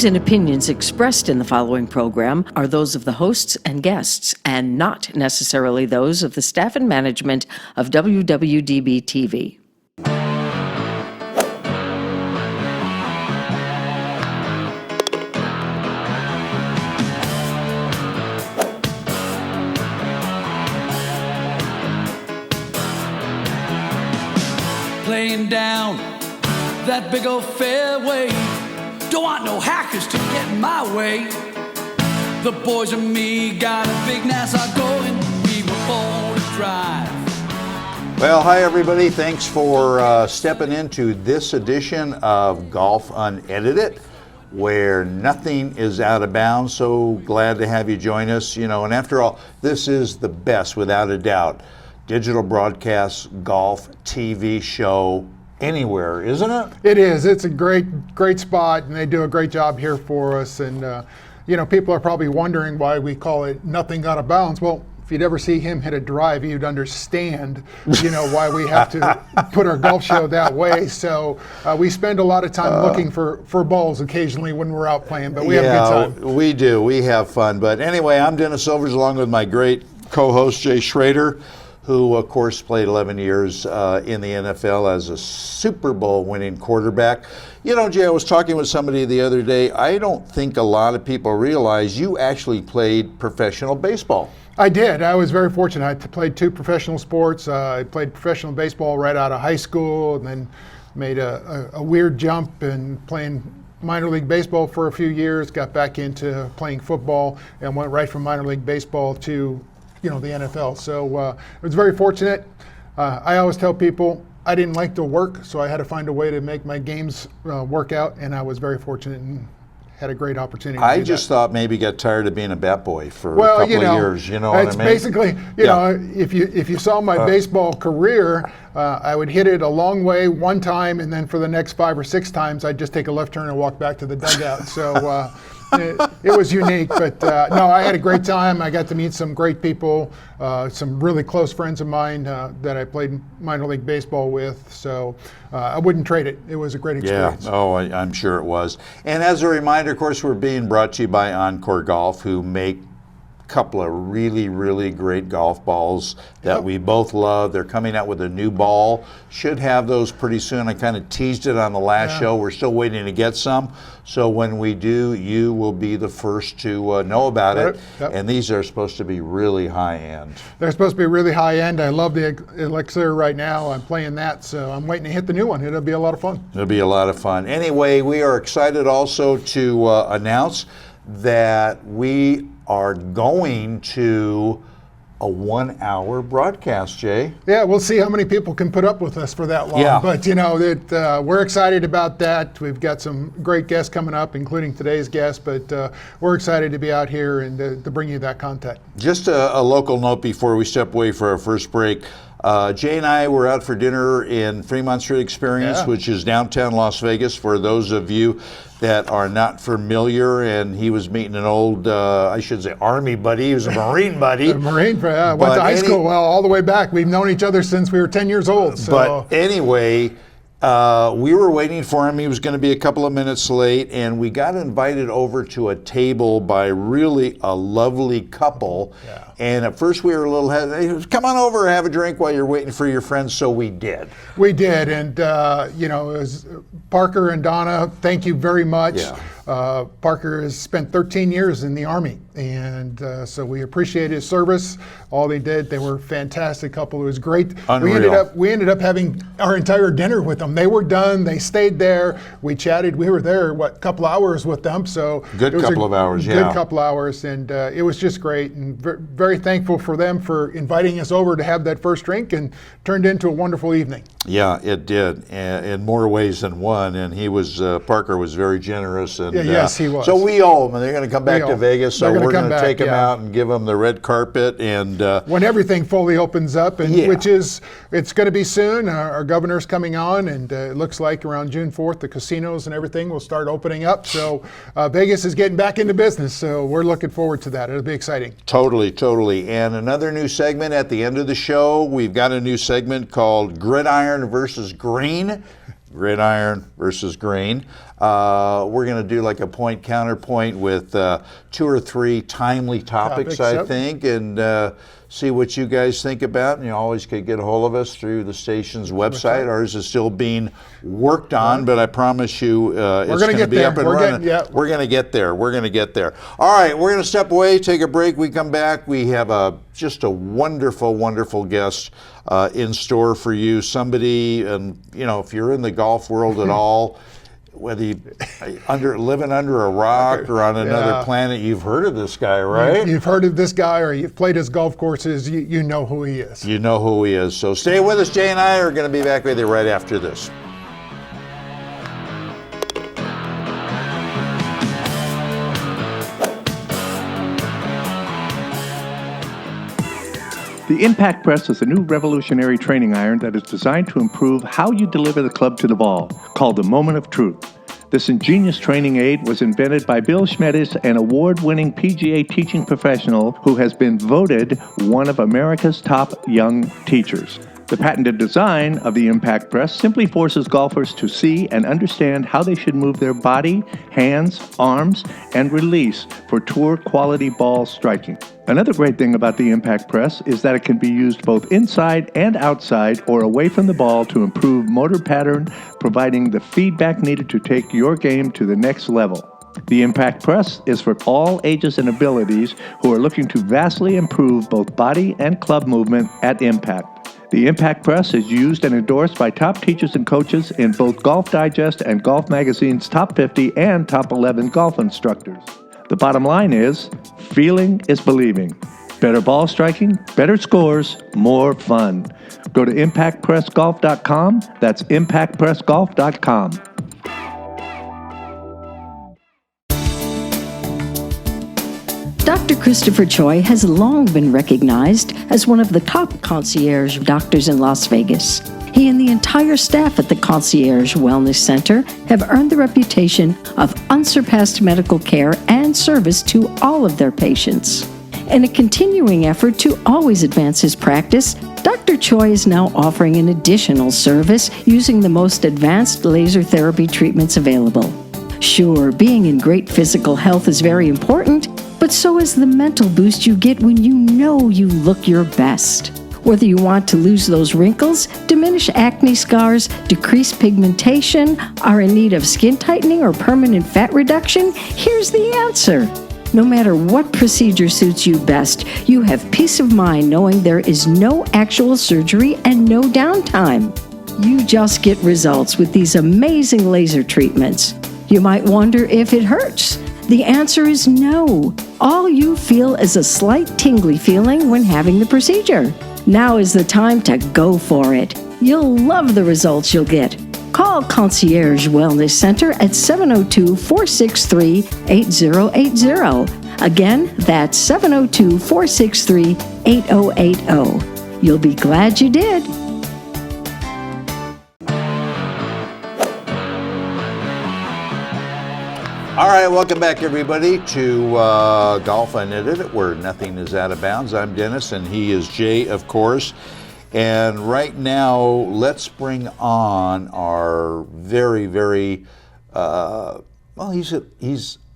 views and opinions expressed in the following program are those of the hosts and guests, and not necessarily those of the staff and management of WWDB-TV. Laying down that big old fairway, don't want no hackers to get in my way. The boys and me got a big NASA going, we were born to drive. Well, hi everybody, thanks for stepping into this edition of Golf Unedited, where nothing is out of bounds. So glad to have you join us. You know, and after all, this is the best, without a doubt, digital broadcast golf TV show anywhere, isn't it? It is. It's a great spot, and they do a great job here for us. And you know, people are probably wondering why we call it Nothing Out of Bounds. Well, if you'd ever see him hit a drive, you'd understand, you know, why we have to put our golf show that way. So we spend a lot of time looking for balls occasionally when we're out playing, but we have a good time. We do. We have fun. But anyway, I'm Dennis Silvers, along with my great co-host Jay Schrader, who, of course, played 11 years in the NFL as a Super Bowl winning quarterback. You know, Jay, I was talking with somebody the other day. I don't think a lot of people realize you actually played professional baseball. I did. I was very fortunate. I played two professional sports. I played professional baseball right out of high school, and then made a weird jump and playing minor league baseball for a few years, got back into playing football, and went right from minor league baseball to the NFL. So I was very fortunate. I always tell people I didn't like to work, so I had to find a way to make my games work out, and I was very fortunate and had a great opportunity. I just thought maybe you got tired of being a bat boy for a couple of years. You know what I mean? It's basically, you know, if you saw my baseball career, I would hit it a long way one time, and then for the next 5 or 6 times, I'd just take a left turn and walk back to the dugout. So it was unique, but no, I had a great time. I got to meet some great people, some really close friends of mine that I played minor league baseball with. So I wouldn't trade it. It was a great experience. Yeah, I'm sure it was. And as a reminder, of course, we're being brought to you by Encore Golf, who make couple of really great golf balls that we both love. They're coming out with a new ball. Should have those pretty soon. I kind of teased it on the last show. We're still waiting to get some. So when we do, you will be the first to know about it. Yep. And these are supposed to be really high end. They're supposed to be really high end. I love the Elixir right now. I'm playing that, so I'm waiting to hit the new one. It'll be a lot of fun. It'll be a lot of fun. Anyway, we are excited also to announce that we are going to a 1-hour broadcast, Jay. Yeah, we'll see how many people can put up with us for that long. Yeah. But you know, we're excited about that. We've got some great guests coming up, including today's guest. But we're excited to be out here and to bring you that content. Just a local note before we step away for our first break. Jay and I were out for dinner in Fremont Street Experience, which is downtown Las Vegas, for those of you that are not familiar. And he was meeting an old, I should say, Army buddy. He was a Marine buddy. A Marine, went to high school, all the way back. We've known each other since we were 10 years old. So. But anyway, we were waiting for him. He was going to be a couple of minutes late, and we got invited over to a table by really a lovely couple. Yeah. And at first we were a little hesitant. Come on over, have a drink while you're waiting for your friends. So we did. We did, and you know, it was Parker and Donna, thank you very much. Yeah. Parker has spent 13 years in the Army, and so we appreciate his service. All they did, they were a fantastic couple. It was great. Unreal. We ended up having our entire dinner with them. They were done. They stayed there. We chatted. We were there, a couple hours with them. So good couple of hours, yeah. Good couple hours, and it was just great. And very thankful for them for inviting us over to have that first drink, and turned into a wonderful evening. Yeah, it did, in more ways than one. And he was Parker was very generous. And yes, he was. So we owe him, and they're going to come back to Vegas. So we're going to take him out and give him the red carpet. And when everything fully opens up, and it's going to be soon. Our governor's coming on, and it looks like around June 4th, the casinos and everything will start opening up. So Vegas is getting back into business. So we're looking forward to that. It'll be exciting. Totally. And another new segment at the end of the show. We've got a new segment called Gridiron versus Green. Gridiron versus Green. We're going to do like a point counterpoint with 2 or 3 timely topics, I yep. think, and see what you guys think about. And you always could get a hold of us through the station's website. Ours is still being worked on, but I promise you it's going to be up and running. We're going to get there. We're going to get there. All right, we're going to step away, take a break. We come back. We have just a wonderful, wonderful guest in store for you. Somebody, and you know, if you're in the golf world at all, whether you living under a rock or on another planet, you've heard of this guy, right? You've heard of this guy, or you've played his golf courses. You know who he is. You know who he is. So stay with us. Jay and I are going to be back with you right after this. The Impact Press is a new revolutionary training iron that is designed to improve how you deliver the club to the ball, called the Moment of Truth. This ingenious training aid was invented by Bill Schmedes, an award-winning PGA teaching professional who has been voted one of America's top young teachers. The patented design of the Impact Press simply forces golfers to see and understand how they should move their body, hands, arms, and release for tour-quality ball striking. Another great thing about the Impact Press is that it can be used both inside and outside or away from the ball to improve motor pattern, providing the feedback needed to take your game to the next level. The Impact Press is for all ages and abilities who are looking to vastly improve both body and club movement at impact. The Impact Press is used and endorsed by top teachers and coaches in both Golf Digest and Golf Magazine's Top 50 and Top 11 golf instructors. The bottom line is, feeling is believing. Better ball striking, better scores, more fun. Go to ImpactPressGolf.com. That's ImpactPressGolf.com. Dr. Christopher Choi has long been recognized as one of the top concierge doctors in Las Vegas. He and the entire staff at the Concierge Wellness Center have earned the reputation of unsurpassed medical care and service to all of their patients. In a continuing effort to always advance his practice, Dr. Choi is now offering an additional service using the most advanced laser therapy treatments available. Sure, being in great physical health is very important, but so is the mental boost you get when you know you look your best. Whether you want to lose those wrinkles, diminish acne scars, decrease pigmentation, are in need of skin tightening or permanent fat reduction, here's the answer. No matter what procedure suits you best, you have peace of mind knowing there is no actual surgery and no downtime. You just get results with these amazing laser treatments. You might wonder if it hurts. The answer is no. All you feel is a slight tingly feeling when having the procedure. Now is the time to go for it. You'll love the results you'll get. Call Concierge Wellness Center at 702-463-8080. Again, that's 702-463-8080. You'll be glad you did. All right, welcome back, everybody, to Golf Unedited, where nothing is out of bounds. I'm Dennis, and he is Jay, of course. And right now, let's bring on our very, very, well, he's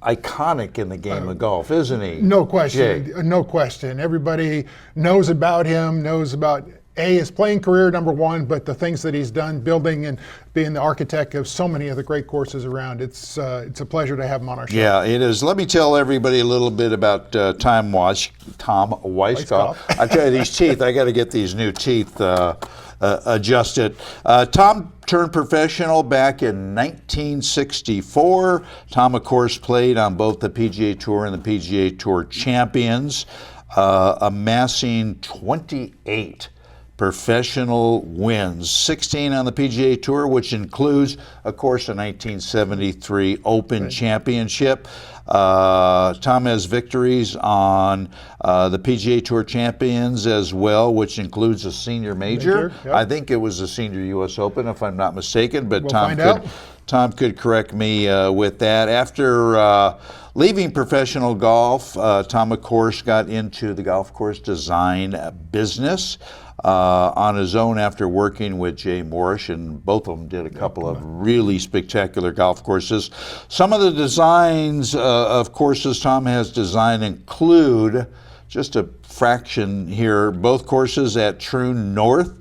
iconic in the game of golf, isn't he? No question. Jay? No question. Everybody knows about him, knows about his playing career, number one, but the things that he's done building and being the architect of so many of the great courses around. It's a pleasure to have him on our show. Yeah, it is. Let me tell everybody a little bit about Tom Weiskopf. I tell you, these teeth, I got to get these new teeth adjusted. Tom turned professional back in 1964. Tom, of course, played on both the PGA Tour and the PGA Tour Champions, amassing 28 professional wins, 16 on the PGA Tour, which includes, of course, the 1973 Open Championship. Tom has victories on the PGA Tour Champions as well, which includes a senior major. Yep. I think it was the Senior U.S. Open, if I'm not mistaken, but We'll Tom find out. Tom could correct me with that. After leaving professional golf, Tom, of course, got into the golf course design business on his own after working with Jay Morrish, and both of them did a couple of really spectacular golf courses. Some of the designs of courses Tom has designed include, just a fraction here, both courses at Troon North,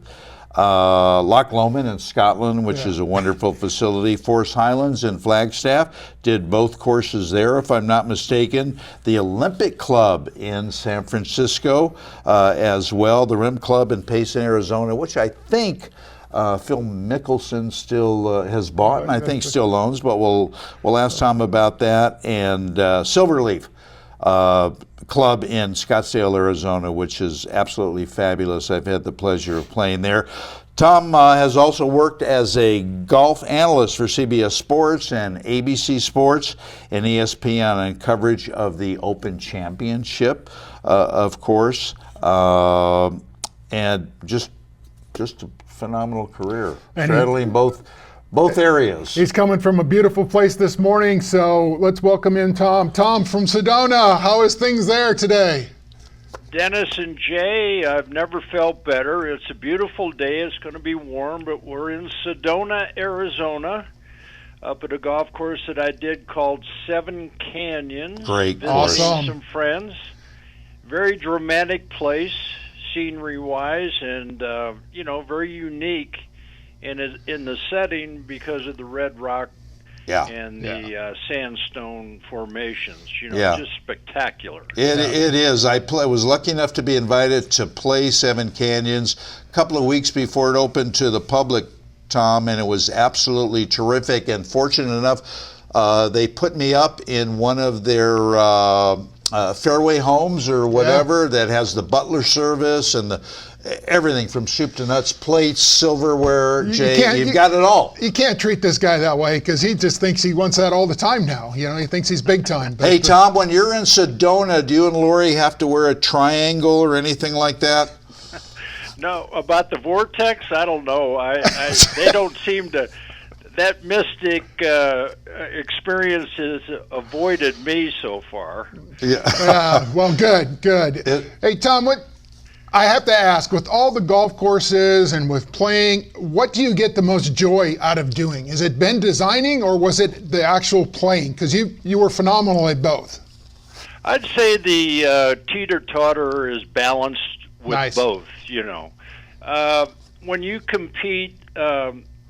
Loch Lomond in Scotland, which is a wonderful facility. Forest Highlands in Flagstaff, did both courses there, if I'm not mistaken. The Olympic Club in San Francisco as well. The Rim Club in Payson, Arizona, which I think Phil Mickelson still has bought, and I think still owns, but we'll ask Tom about that. And Silverleaf Club in Scottsdale, Arizona, which is absolutely fabulous. I've had the pleasure of playing there. Tom has also worked as a golf analyst for CBS Sports and ABC Sports and ESPN on coverage of the Open Championship, of course, and just a phenomenal career, straddling both areas. He's coming from a beautiful place this morning, so let's welcome in Tom. Tom from Sedona, how is things there today? Dennis and Jay, I've never felt better. It's a beautiful day. It's going to be warm, but we're in Sedona, Arizona, up at a golf course that I did called Seven Canyons. Great, awesome. Some friends. Very dramatic place, scenery-wise, and very unique in the setting because of the red rock and the sandstone formations. Just spectacular. It is. I was lucky enough to be invited to play Seven Canyons a couple of weeks before it opened to the public, Tom, and it was absolutely terrific. And fortunate enough, they put me up in one of their fairway homes or whatever that has the butler service and everything from soup to nuts, plates, silverware. Jay, you've got it all. You can't treat this guy that way because he just thinks he wants that all the time now. He thinks he's big time. Hey, Tom, when you're in Sedona, do you and Lori have to wear a triangle or anything like that? No, about the vortex, I don't know. They don't seem to. That mystic experience has avoided me so far. Well, good. Hey, Tom, I have to ask, with all the golf courses and with playing, what do you get the most joy out of doing? Has it been designing or was it the actual playing? Because you were phenomenal at both. I'd say the teeter-totter is balanced with both, When you compete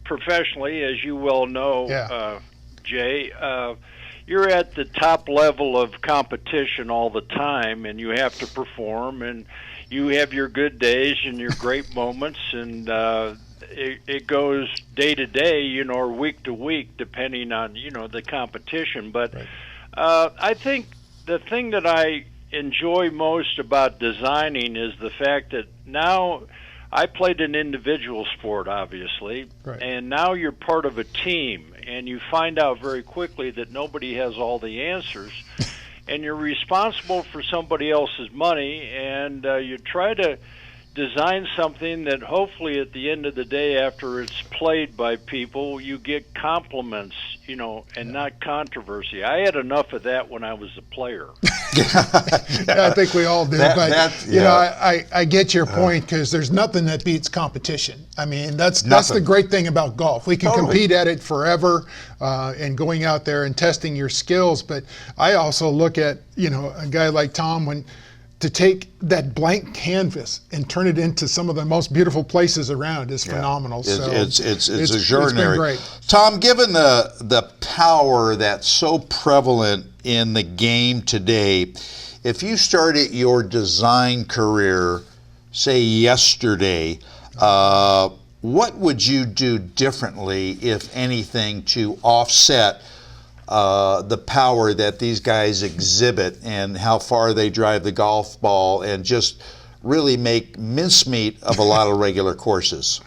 professionally, as you well know, Jay, you're at the top level of competition all the time, and you have to perform, and you have your good days and your great moments, and it goes day to day, or week to week, depending on, the competition. But I think the thing that I enjoy most about designing is the fact that now I played an individual sport, obviously, and now you're part of a team, and you find out very quickly that nobody has all the answers. And you're responsible for somebody else's money, and you try to design something that hopefully at the end of the day, after it's played by people, you get compliments, and not controversy. I had enough of that when I was a player. I think we all do. I get your point, because there's nothing that beats competition. I mean, that's the great thing about golf. We can compete at it forever, and going out there and testing your skills. But I also look at, a guy like Tom, to take that blank canvas and turn it into some of the most beautiful places around is phenomenal. It's extraordinary. It's been great. Tom, given the power that's so prevalent in the game today, if you started your design career, say yesterday, what would you do differently, if anything, to offset the power that these guys exhibit and how far they drive the golf ball and just really make mincemeat of a lot of regular courses?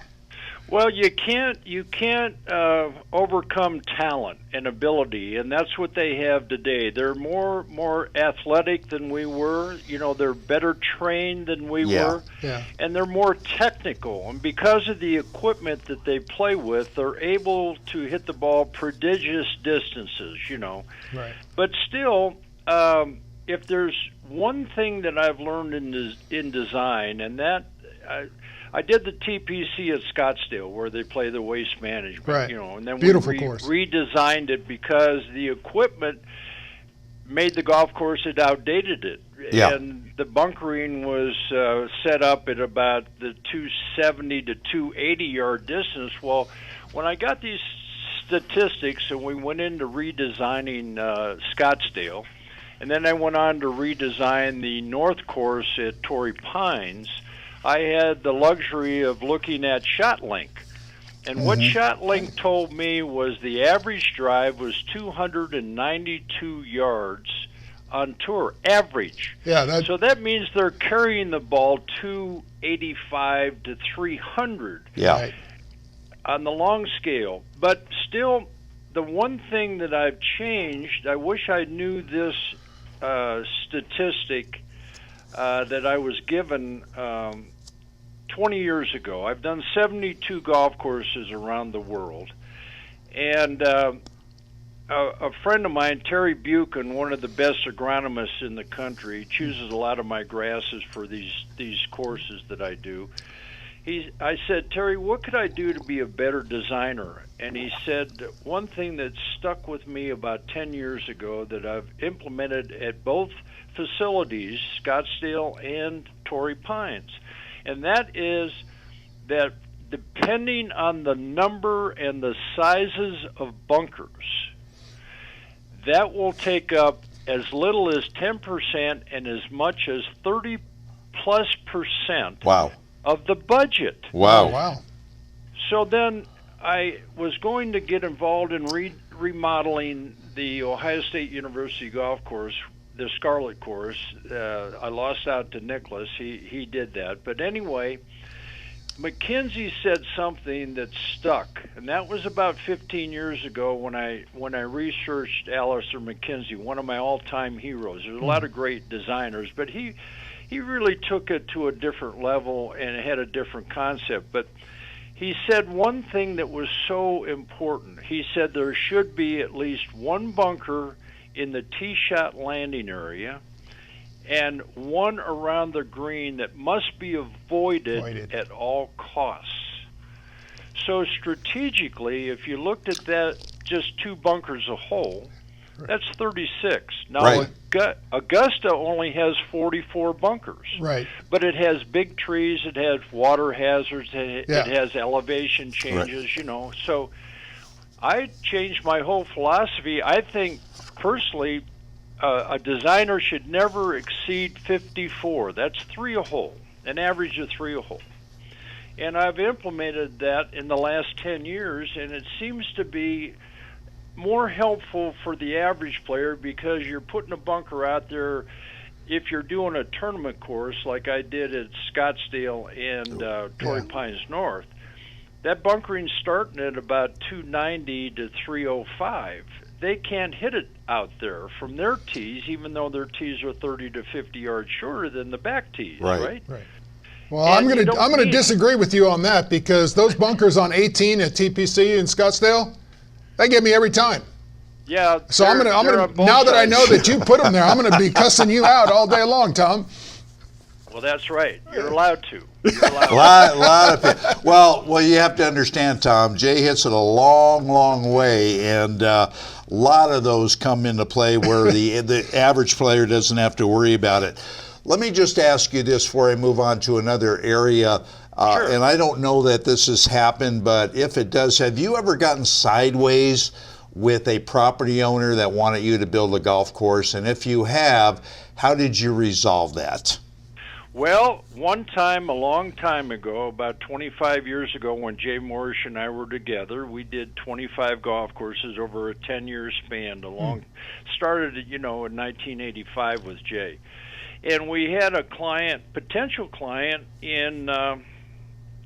Well, you can't overcome talent and ability, and that's what they have today. They're more athletic than we were. You know, they're better trained than we were, and they're more technical. And because of the equipment that they play with, they're able to hit the ball prodigious distances. You know, right. But still, if there's one thing that I've learned in design, and that I did the TPC at Scottsdale where they play the waste management, right. you know, and then Beautiful we course. redesigned it because the equipment made the golf course, it outdated it. Yeah. And the bunkering was set up at about the 270 to 280 yard distance. Well, when I got these statistics and we went into redesigning Scottsdale, and then I went on to redesign the North Course at Torrey Pines, I had the luxury of looking at ShotLink. And what ShotLink told me was the average drive was 292 yards on tour, average. Yeah, so that means they're carrying the ball 285 to 300 Yeah. on the long scale. But still, the one thing that I've changed, I wish I knew this statistic that I was given 20 years ago. I've done 72 golf courses around the world. And a friend of mine, Terry Buchan, one of the best agronomists in the country, chooses a lot of my grasses for these courses that I do. I said, Terry, what could I do to be a better designer? And he said, one thing that stuck with me about 10 years ago that I've implemented at both facilities, Scottsdale and Torrey Pines, and that is that depending on the number and the sizes of bunkers, that will take up as little as 10% and as much as 30+% Wow. of the budget. Wow. Oh, wow. So then I was going to get involved in remodeling the Ohio State University golf course, the Scarlet course. I lost out to Nicholas. He did that. But anyway, McKinsey said something that stuck, and that was about 15 years ago when I researched Alistair McKinsey, one of my all-time heroes. There's a lot of great designers, but he really took it to a different level and had a different concept. But he said one thing that was so important. He said there should be at least one bunker in the tee shot landing area and one around the green that must be avoided at all costs. So strategically, if you looked at that, just two bunkers a hole, that's 36. Now, Augusta only has 44 bunkers. Right. But it has big trees, it has water hazards, it has elevation changes, you know. So I changed my whole philosophy. I think, personally, a designer should never exceed 54. That's 3 a hole, an average of 3 a hole. And I've implemented that in the last 10 years, and it seems to be more helpful for the average player because you're putting a bunker out there. If you're doing a tournament course like I did at Scottsdale and Torrey Pines North, that bunkering's starting at about 290 to 305. They can't hit it out there from their tees, even though their tees are 30 to 50 yards shorter than the back tees, right? Well, I'm going to disagree with you on that because those bunkers on 18 at TPC in Scottsdale, they get me every time. Yeah. So I'm gonna now that I know that you put them there, I'm gonna be cussing you out all day long, Tom. Well, that's right. You're allowed to. A lot of people. Well, you have to understand, Tom. Jay hits it a long, long way, and a lot of those come into play where the average player doesn't have to worry about it. Let me just ask you this before I move on to another area. Sure. And I don't know that this has happened, but if it does, have you ever gotten sideways with a property owner that wanted you to build a golf course? And if you have, how did you resolve that? Well, one time, a long time ago, about 25 years ago, when Jay Morris and I were together, we did 25 golf courses over a 10-year span. Started, in 1985 with Jay. And we had a potential client in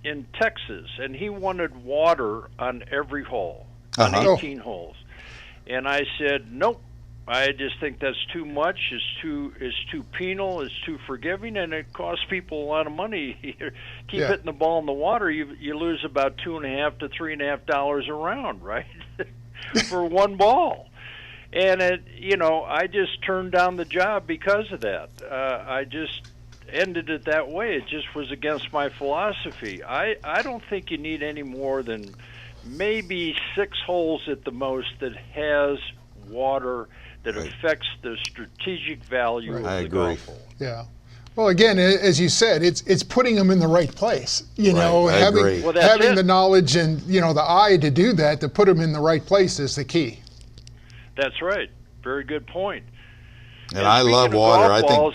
in Texas, and he wanted water on every hole, Uh-huh. on 18 holes. And I said, nope. I just think that's too much. It's too penal. It's too forgiving, and it costs people a lot of money. Keep hitting the ball in the water, you lose about $2.50 to $3.50 a round, right, for one ball. And I just turned down the job because of that. I just ended it that way. It just was against my philosophy. I don't think you need any more than maybe 6 holes at the most that has water that affects the strategic value of the golf hole. Yeah. Well, again, as you said, it's putting them in the right place. Having the knowledge and the eye to do that, to put them in the right place is the key. That's right. Very good point. And I love water.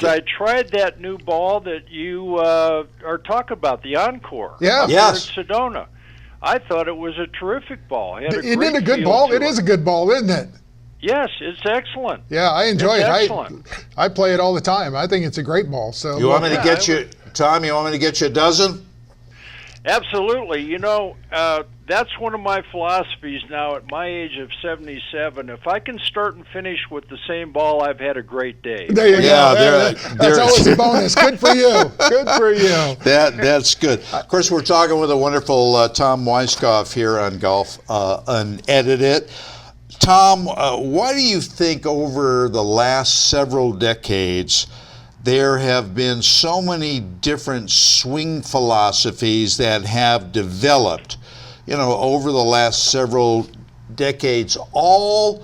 I tried that new ball that you are talking about, the Encore. Yeah. Yes. In Sedona. I thought it was a terrific ball. Isn't it a good ball? It is a good ball, isn't it? Yes, it's excellent. Yeah, I enjoy it. Excellent. I play it all the time. I think it's a great ball. So you want me to get you, Tom? You want me to get you a dozen? Absolutely. That's one of my philosophies now at my age of 77. If I can start and finish with the same ball, I've had a great day. There you go. That's always a bonus. Good for you. Good for you. That's good. Of course, we're talking with a wonderful Tom Weiskopf here on Golf Unedited. Tom, why do you think over the last several decades there have been so many different swing philosophies that have developed, over the last several decades, all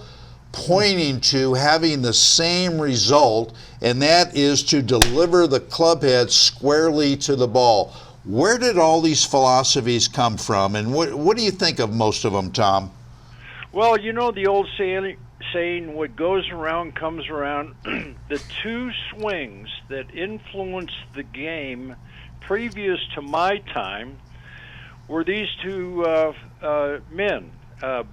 pointing to having the same result, and that is to deliver the club head squarely to the ball? Where did all these philosophies come from, and what do you think of most of them, Tom? Well, the old saying, what goes around comes around. The 2 swings that influenced the game previous to my time were these 2 men,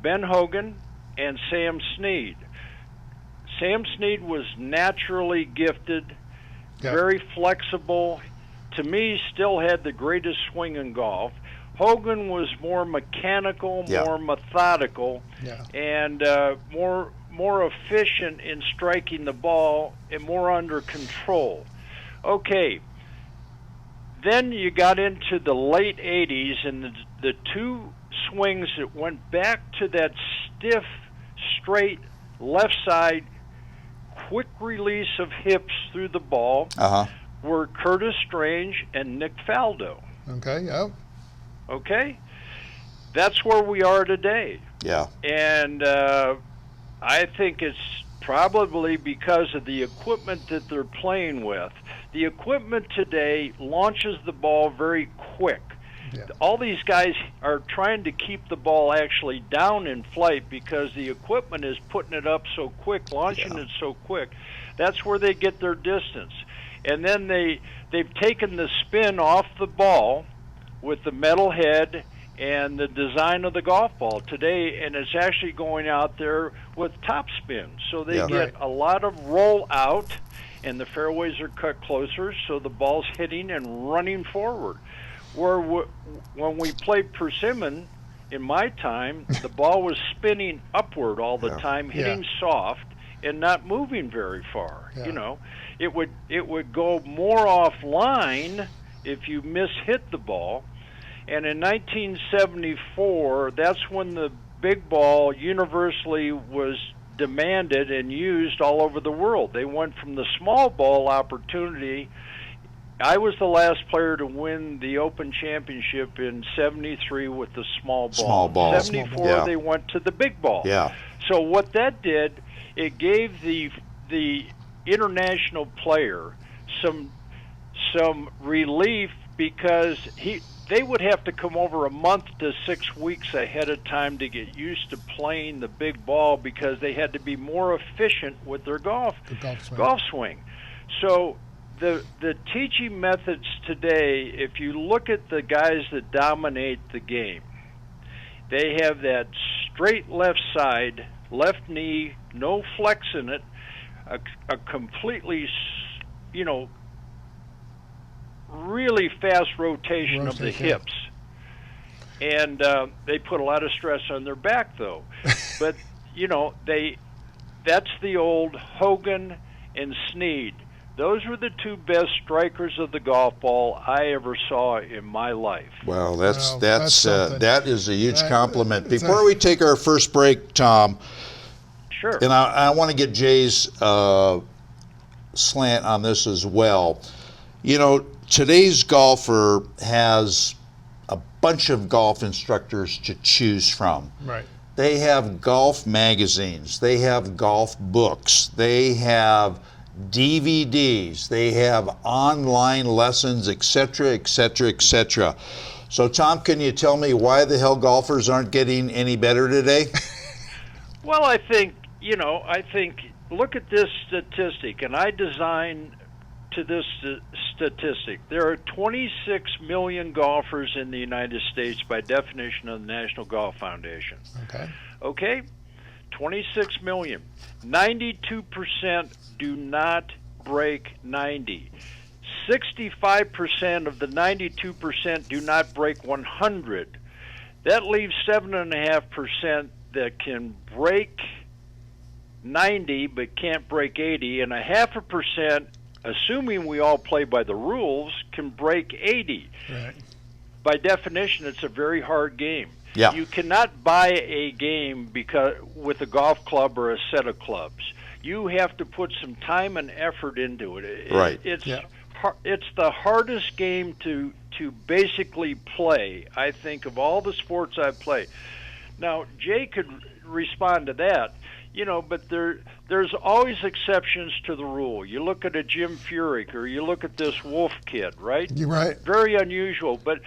Ben Hogan and Sam Snead. Sam Snead was naturally gifted, very flexible. To me, still had the greatest swing in golf. Hogan was more mechanical, more methodical, and more efficient in striking the ball and more under control. Okay, then you got into the late 80s, and the 2 swings that went back to that stiff, straight, left side, quick release of hips through the ball were Curtis Strange and Nick Faldo. Okay, yeah. Okay? That's where we are today. Yeah. And I think it's probably because of the equipment that they're playing with. The equipment today launches the ball very quick. Yeah. All these guys are trying to keep the ball actually down in flight because the equipment is putting it up so quick, launching it so quick. That's where they get their distance. And then they've taken the spin off the ball with the metal head and the design of the golf ball today, and it's actually going out there with top spin. So they get a lot of roll out, and the fairways are cut closer, so the ball's hitting and running forward. Where when we played persimmon, in my time, the ball was spinning upward all the time, hitting soft, and not moving very far. It would go more offline if you mishit the ball. And in 1974, that's when the big ball universally was demanded and used all over the world. They went from the small ball opportunity. I was the last player to win the Open Championship in 73 with the small ball. Small ball. 74, they went to the big ball. Yeah. So what that did, it gave the international player some relief because they would have to come over a month to 6 weeks ahead of time to get used to playing the big ball because they had to be more efficient with their golf swing. So the teaching methods today, if you look at the guys that dominate the game, they have that straight left side, left knee, no flex in it, a completely, really fast rotation of the hips. And they put a lot of stress on their back, though. But, that's the old Hogan and Snead. Those were the two best strikers of the golf ball I ever saw in my life. Well, that is a huge compliment. Before we take our first break, Tom, sure, and I want to get Jay's slant on this as well. Today's golfer has a bunch of golf instructors to choose from. Right. They have golf magazines. They have golf books. They have DVDs. They have online lessons, etc., etc., etc. So, Tom, can you tell me why the hell golfers aren't getting any better today? Well, I think, look at this statistic, and I designed to this statistic. There are 26 million golfers in the United States by definition of the National Golf Foundation. Okay? 26 million. 92% do not break 90. 65% of the 92% do not break 100. That leaves 7.5% that can break 90 but can't break 80, and 0.5%, assuming we all play by the rules, can break 80. Right. By definition, it's a very hard game. Yeah. You cannot buy a game with a golf club or a set of clubs. You have to put some time and effort into it. Right. It's the hardest game to basically play, I think, of all the sports I've played. Now, Jay could respond to that, but there's always exceptions to the rule. You look at a Jim Furyk, or you look at this Wolf kid, right? You're right. Very unusual, but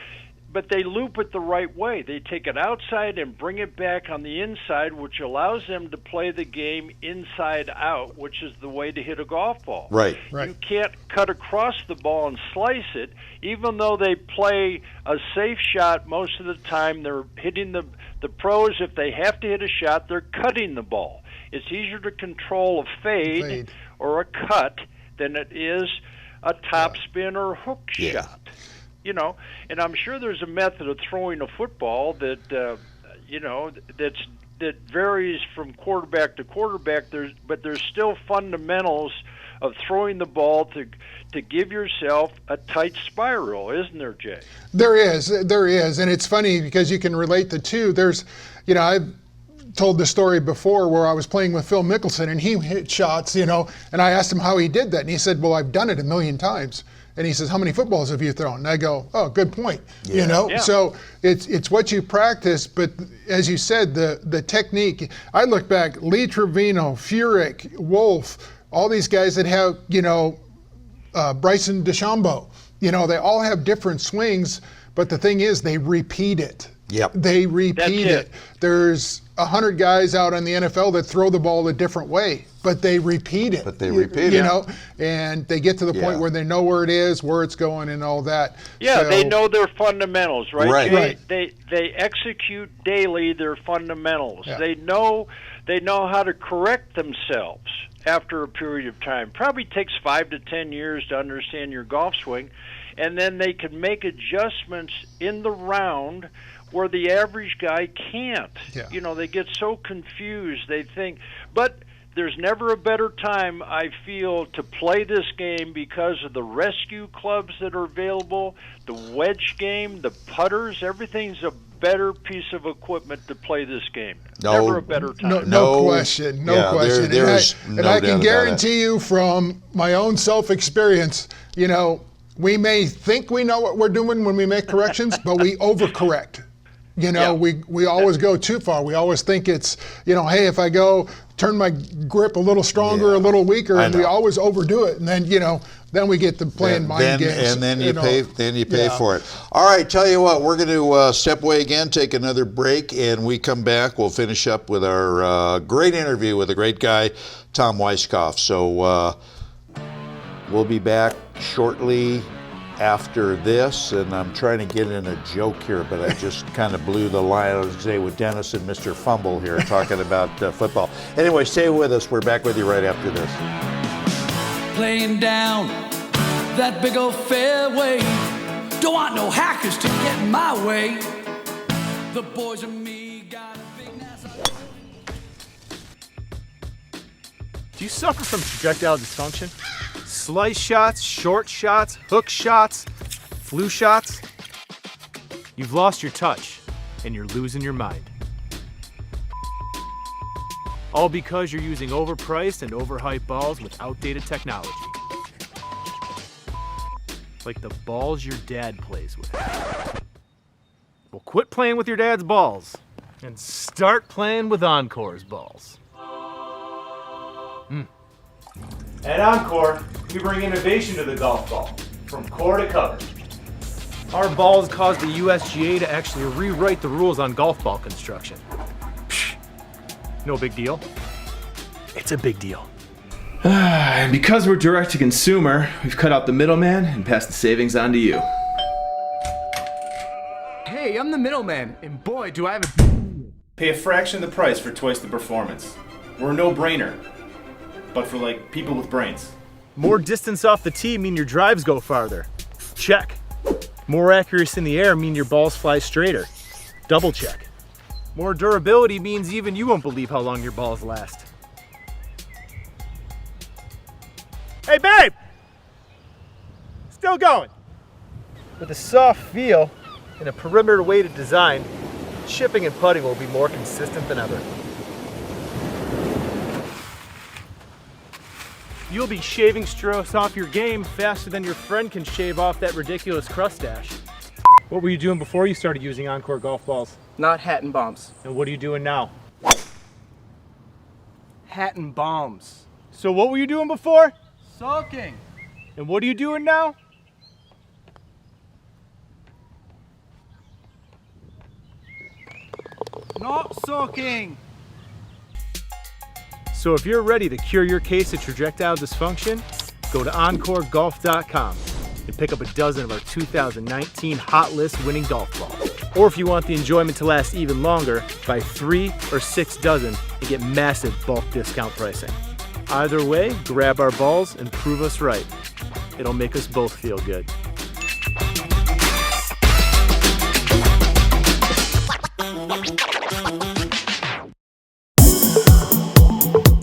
they loop it the right way. They take it outside and bring it back on the inside, which allows them to play the game inside out, which is the way to hit a golf ball. Right. You can't cut across the ball and slice it, even though they play a safe shot most of the time. They're hitting the pros, if they have to hit a shot, they're cutting the ball. It's easier to control a fade or a cut than it is a topspin or hook shot. And I'm sure there's a method of throwing a football that that varies from quarterback to quarterback. But there's still fundamentals of throwing the ball to give yourself a tight spiral, isn't there, Jay? There is, and it's funny because you can relate the two. There's, I've told the story before where I was playing with Phil Mickelson and he hit shots, and I asked him how he did that, and he said, "Well, I've done it 1,000,000 times." And he says, "How many footballs have you thrown?" And I go, "Oh, good point." Yeah. So it's what you practice, but as you said, the technique. I look back, Lee Trevino, Furyk, Wolf, all these guys that have, Bryson DeChambeau, they all have different swings, but the thing is they repeat it. Yep. They repeat That's it. There's 100 guys out in the NFL that throw the ball a different way, but they repeat it. And they get to the point where they know where it is, where it's going, and all that. Yeah, they know their fundamentals, right? Right. They execute daily their fundamentals. Yeah. They know how to correct themselves after a period of time. Probably takes 5 to 10 years to understand your golf swing, and then they can make adjustments in the round where the average guy can't. Yeah. They get so confused. They think, but there's never a better time, I feel, to play this game because of the rescue clubs that are available, the wedge game, the putters. Everything's a better piece of equipment to play this game. Never a better time. No question. Question. And I can guarantee you from my own self-experience, we may think we know what we're doing when we make corrections, but we overcorrect. We always go too far. We always think it's, hey, if I turn my grip a little stronger, a little weaker, and we always overdo it. And then we get to playing mind games. And then you pay for it. All right, tell you what, we're going to step away again, take another break, and we come back. We'll finish up with our great interview with a great guy, Tom Weiskopf. So we'll be back shortly after this, and I'm trying to get in a joke here, but I just kind of blew the line. I was today with Dennis and Mr. Fumble here talking about football. Anyway, stay with us. We're back with you right after this. Playing down that big old fairway. Don't want no hackers to get in my way. The boys and me got a big NASA. Do you suffer from projectile dysfunction? Slice shots, short shots, hook shots, flu shots? You've lost your touch, and you're losing your mind. All because you're using overpriced and overhyped balls with outdated technology. Like the balls your dad plays with. Well, quit playing with your dad's balls and start playing with Encore's balls. At Encore, we bring innovation to the golf ball, from core to cover. Our balls caused the USGA to actually rewrite the rules on golf ball construction. Psh, no big deal. It's a big deal. And because we're direct to consumer, we've cut out the middleman and passed the savings on to you. Hey, I'm the middleman, and boy, do I have a... Pay a fraction of the price for twice the performance. We're a no-brainer, but for like people with brains. More distance off the tee mean your drives go farther. Check. More accuracy in the air mean your balls fly straighter. Double check. More durability means even you won't believe how long your balls last. Hey babe! Still going. With a soft feel and a perimeter weighted design, chipping and putting will be more consistent than ever. You'll be shaving strokes off your game faster than your friend can shave off that ridiculous crustache. What were you doing before you started using Encore golf balls? Not hat and bombs. And what are you doing now? Hat and bombs. So what were you doing before? Soaking. And what are you doing now? Not soaking. So if you're ready to cure your case of projectile dysfunction, go to EncoreGolf.com and pick up a dozen of our 2019 Hot List winning golf balls. Or if you want the enjoyment to last even longer, buy 3 or 6 dozen and get massive bulk discount pricing. Either way, grab our balls and prove us right. It'll make us both feel good.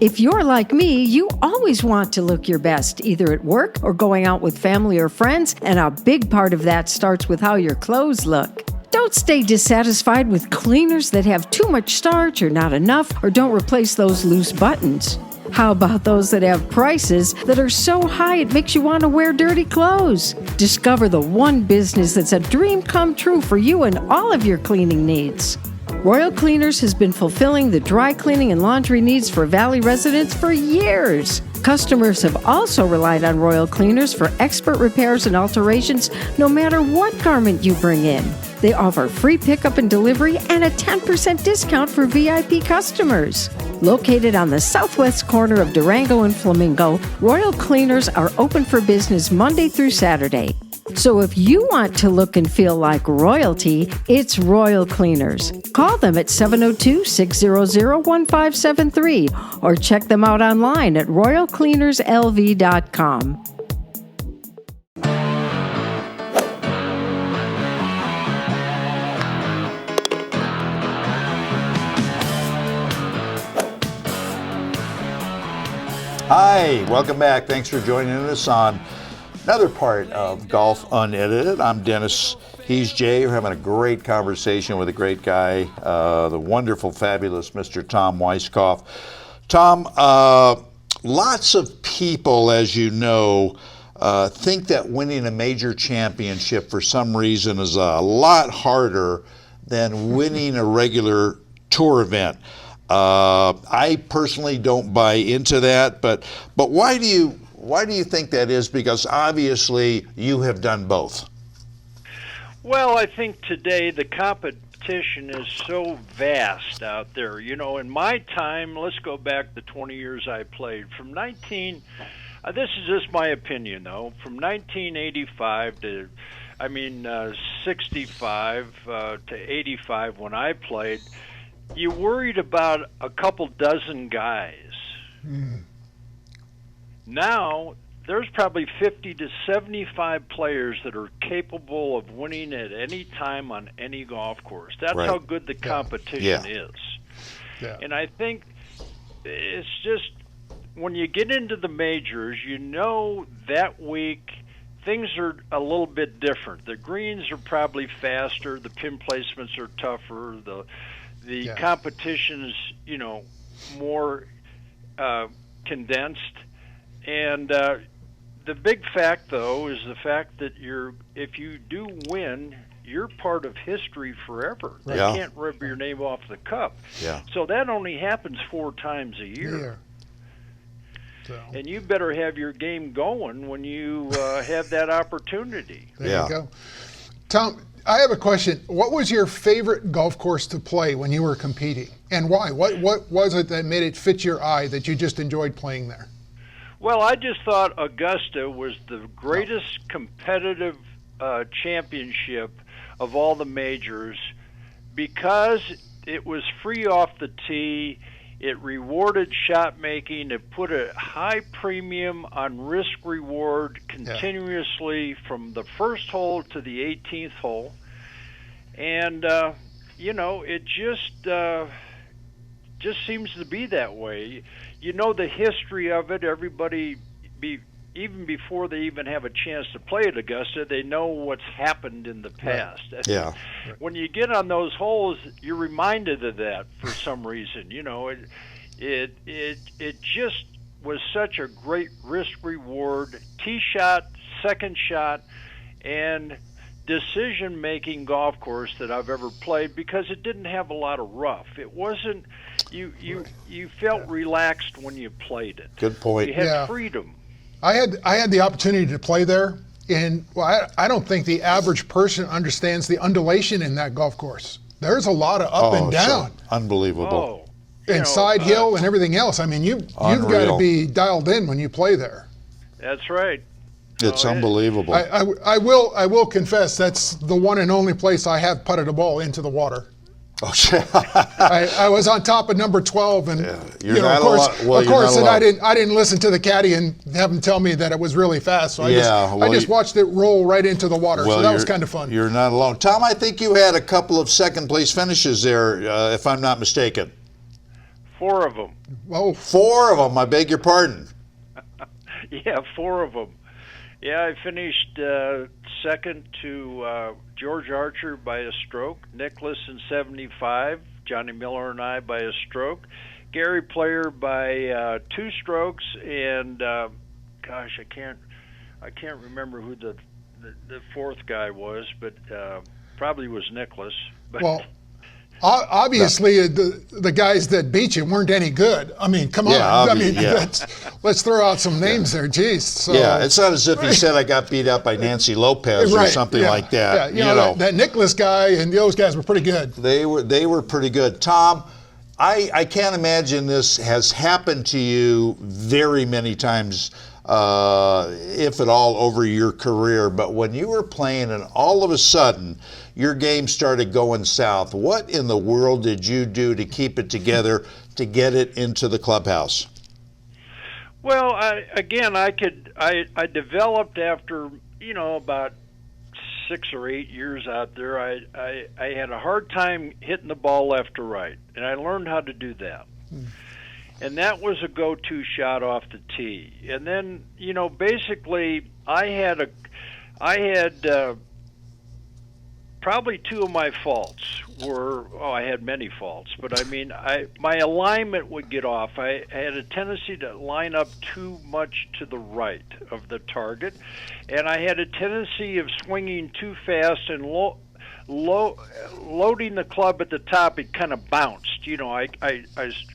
If you're like me, you always want to look your best, either at work or going out with family or friends, and a big part of that starts with how your clothes look. Don't stay dissatisfied with cleaners that have too much starch or not enough, or don't replace those loose buttons. How about those that have prices that are so high it makes you want to wear dirty clothes? Discover the one business that's a dream come true for you and all of your cleaning needs. Royal Cleaners has been fulfilling the dry cleaning and laundry needs for Valley residents for years. Customers have also relied on Royal Cleaners for expert repairs and alterations no matter what garment you bring in. They offer free pickup and delivery and a 10% discount for VIP customers. Located on the southwest corner of Durango and Flamingo, Royal Cleaners are open for business Monday through Saturday. So if you want to look and feel like royalty, it's Royal Cleaners. Call them at 702-600-1573 or check them out online at royalcleanerslv.com. Hi, welcome back. Thanks for joining us on another part of Golf Unedited. I'm Dennis. He's Jay. We're having a great conversation with a great guy, the wonderful, fabulous Mr. Tom Weiskopf. Tom, lots of people, as you know, think that winning a major championship for some reason is a lot harder than winning a regular tour event. I personally don't buy into that, but why do you think that is? Because obviously you have done both. Well, I think today the competition is so vast out there. You know, in my time, let's go back the 20 years I played. From this is just my opinion, though, from 1985 to, 65 to 85 when I played, you worried about a couple dozen guys. Now, there's probably 50 to 75 players that are capable of winning at any time on any golf course. That's Right. how good the competition is. Yeah. And I think it's just when you get into the majors, you know that week things are a little bit different. The greens are probably faster, the pin placements are tougher, the competition is, you know, more condensed. And the big fact, though, is the fact that if you do win, you're part of history forever. They Yeah. can't rip your name off the cup. Yeah. So that only happens 4 times a year. So. And you better have your game going when you have that opportunity. There you go. Tom, I have a question. What was your favorite golf course to play when you were competing, and why? What was it that made it fit your eye that you just enjoyed playing there? Well, I just thought Augusta was the greatest competitive championship of all the majors because it was free off the tee. It rewarded shot making. It put a high premium on risk reward continuously from the first hole to the 18th hole. And, you know, it just seems to be that way. You know the history of it. Everybody, even before they even have a chance to play at Augusta, they know what's happened in the past. Yeah. When you get on those holes, you're reminded of that for some reason. You know, it just was such a great risk reward, tee shot, second shot, and decision-making golf course that I've ever played because it didn't have a lot of rough. It wasn't. You felt relaxed when you played it. Good point. You had freedom. I had the opportunity to play there, and I don't think the average person understands the undulation in that golf course. There's a lot of up and down. Unbelievable. And side hill and everything else. I mean, you've got to be dialed in when you play there. That's right. It's unbelievable. I will confess that's the one and only place I have putted a ball into the water. Oh, shit. I was on top of number 12, and You're you know, not of course, and I didn't listen to the caddy and have him tell me that it was really fast. So I just watched it roll right into the water. So that was kind of fun. You're not alone, Tom. I think you had a couple of second place finishes there, if I'm not mistaken. 4 of them. Oh, 4 of them. I beg your pardon. Yeah, 4 of them. Yeah, I finished second to George Archer by a stroke, Nicklaus in 75, Johnny Miller and I by a stroke, Gary Player by 2 strokes, and gosh, I can't remember who the 4th guy was, but probably was Nicklaus. But well, obviously the guys that beat you weren't any good. I mean, come on. I mean, let's throw out some names there. Jeez. So, it's not as if he said I got beat up by Nancy Lopez or something like that. Yeah, you know. That Nicklaus guy and those guys were pretty good. They were pretty good. Tom, I can't imagine this has happened to you very many times, if at all, over your career. But when you were playing and all of a sudden your game started going south, what in the world did you do to keep it together to get it into the clubhouse? Well, I developed after, you know, about 6 or 8 years out there. I had a hard time hitting the ball left to right, and I learned how to do that. And that was a go-to shot off the tee. And then, you know, basically I had probably 2 of my faults were, I had many faults, but I mean, my alignment would get off. I had a tendency to line up too much to the right of the target, and I had a tendency of swinging too fast and loading the club at the top. It kind of bounced. You know, I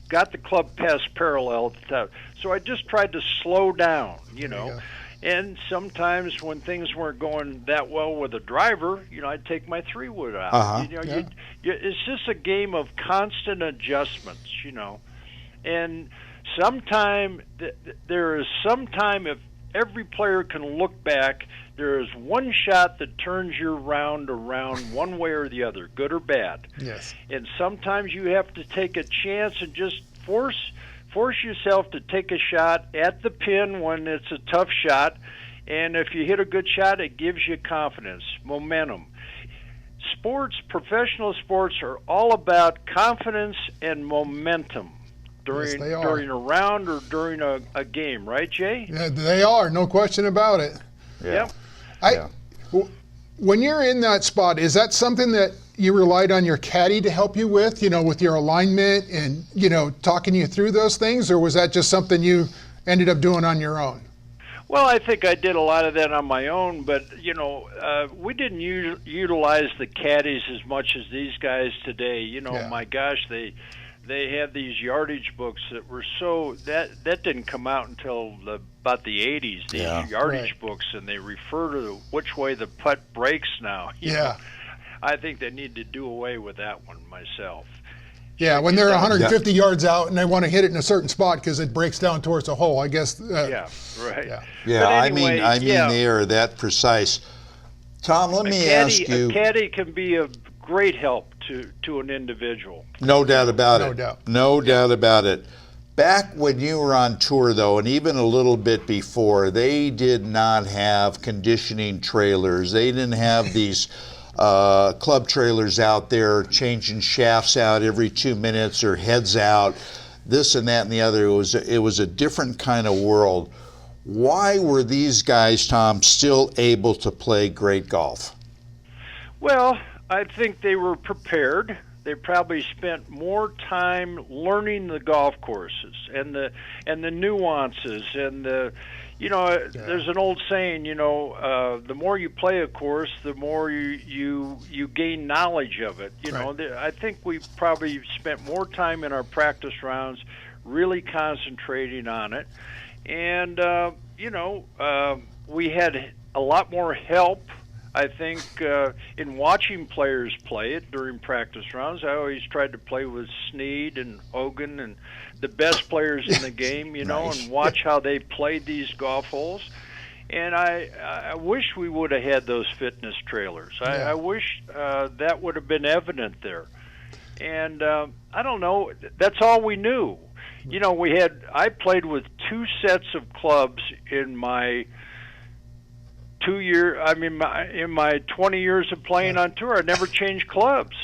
got the club past parallel at the top, so I just tried to slow down, you know. Yeah. And sometimes when things weren't going that well with a driver, you know, I'd take my 3-wood out. You know, it's just a game of constant adjustments, you know. And there is some time, if every player can look back, there is one shot that turns your round around one way or the other, good or bad. Yes. And sometimes you have to take a chance and just force force yourself to take a shot at the pin when it's a tough shot, and if you hit a good shot, it gives you confidence, momentum. Sports, professional sports, are all about confidence and momentum during a round or during a game, right, Jay? Yeah, they are, no question about it. Yeah. When you're in that spot, is that something that you relied on your caddy to help you with, with your alignment and, talking you through those things, or was that just something you ended up doing on your own? Well, I think I did a lot of that on my own, but, we didn't utilize the caddies as much as these guys today. My gosh, they had these yardage books that were that didn't come out until about the 80s, these yardage books, and they refer to which way the putt breaks now. You know, I think they need to do away with that one myself. Yeah, when they're 150 yards out and they want to hit it in a certain spot because it breaks down towards a hole, I guess. Yeah, right. Yeah, anyway, I mean they are that precise. Tom, let me ask you. A caddy can be a great help to an individual. No doubt about it. No doubt about it. Back when you were on tour, though, and even a little bit before, they did not have conditioning trailers. They didn't have these club trailers out there changing shafts out every 2 minutes or heads out, this and that and the other. It was a different kind of world. Why were these guys, Tom, still able to play great golf? Well, I think they were prepared. They probably spent more time learning the golf courses and the nuances and there's an old saying, the more you play a course, the more you gain knowledge of it. I think we probably spent more time in our practice rounds really concentrating on it, and we had a lot more help. I think in watching players play it during practice rounds, I always tried to play with Snead and Hogan and the best players in the game, Nice. and watch how they played these golf holes. And I wish we would have had those fitness trailers. I wish that would have been evident there. And I don't know, that's all we knew. I played with 2 sets of clubs in my in my 20 years of playing on tour. I never changed clubs.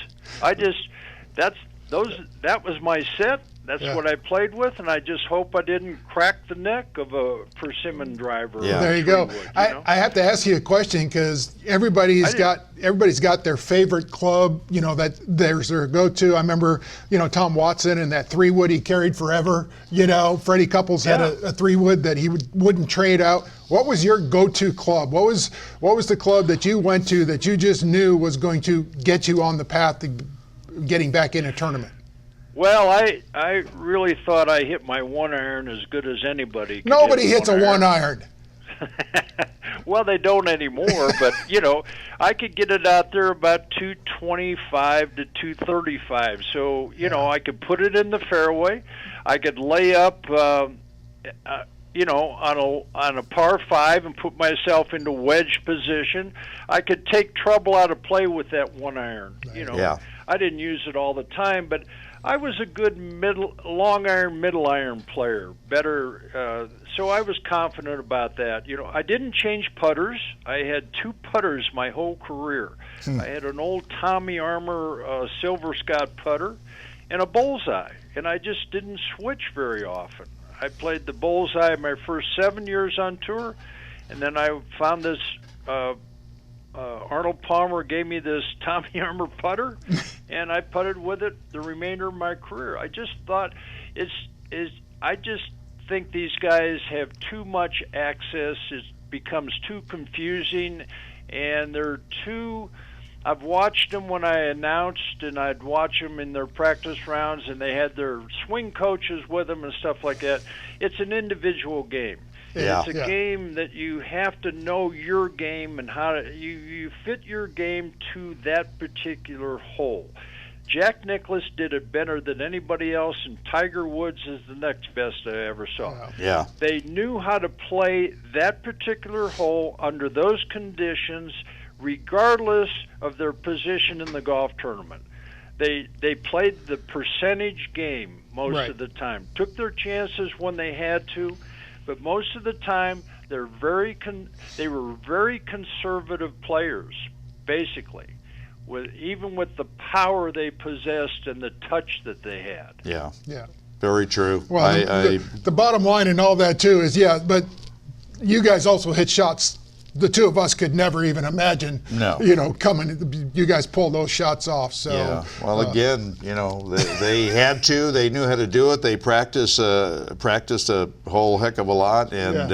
That was my set. That's what I played with, and I just hope I didn't crack the neck of a persimmon driver. Yeah. There you go. Wood, I have to ask you a question because everybody's got their favorite club. That there's their go-to. I remember, Tom Watson and that 3-wood he carried forever. Freddie Couples had a 3-wood that he wouldn't trade out. What was your go-to club? What was the club that you went to that you just knew was going to get you on the path to getting back in a tournament? Well, I really thought I hit my 1-iron as good as anybody. Nobody hits a 1-iron. Well, they don't anymore, but, I could get it out there about 225 to 235. So, I could put it in the fairway. I could lay up, on a par 5 and put myself into wedge position. I could take trouble out of play with that 1-iron. I didn't use it all the time, but I was a good long iron, middle iron player. Better, so I was confident about that. I didn't change putters. I had 2 putters my whole career. I had an old Tommy Armour Silver Scott putter and a bullseye, and I just didn't switch very often. I played the bullseye my first 7 years on tour, and then I found this. Arnold Palmer gave me this Tommy Armour putter, and I putted with it the remainder of my career. I just thought I just think these guys have too much access. It becomes too confusing, and they're too. I've watched them when I announced, and I'd watch them in their practice rounds, and they had their swing coaches with them and stuff like that. It's an individual game. Yeah. It's a game that you have to know your game and how to you fit your game to that particular hole. Jack Nicklaus did it better than anybody else, and Tiger Woods is the next best I ever saw. Yeah. They knew how to play that particular hole under those conditions, regardless of their position in the golf tournament. They played the percentage game most of the time. Took their chances when they had to, but most of the time they were very conservative players, basically. Even with the power they possessed and the touch that they had. Yeah. Yeah. Very true. Well, the bottom line in all that too is, but you guys also hit shots the two of us could never even imagine. No. Coming. You guys pulled those shots off. So. Yeah. Well, again, they had to. They knew how to do it. They practiced a whole heck of a lot, and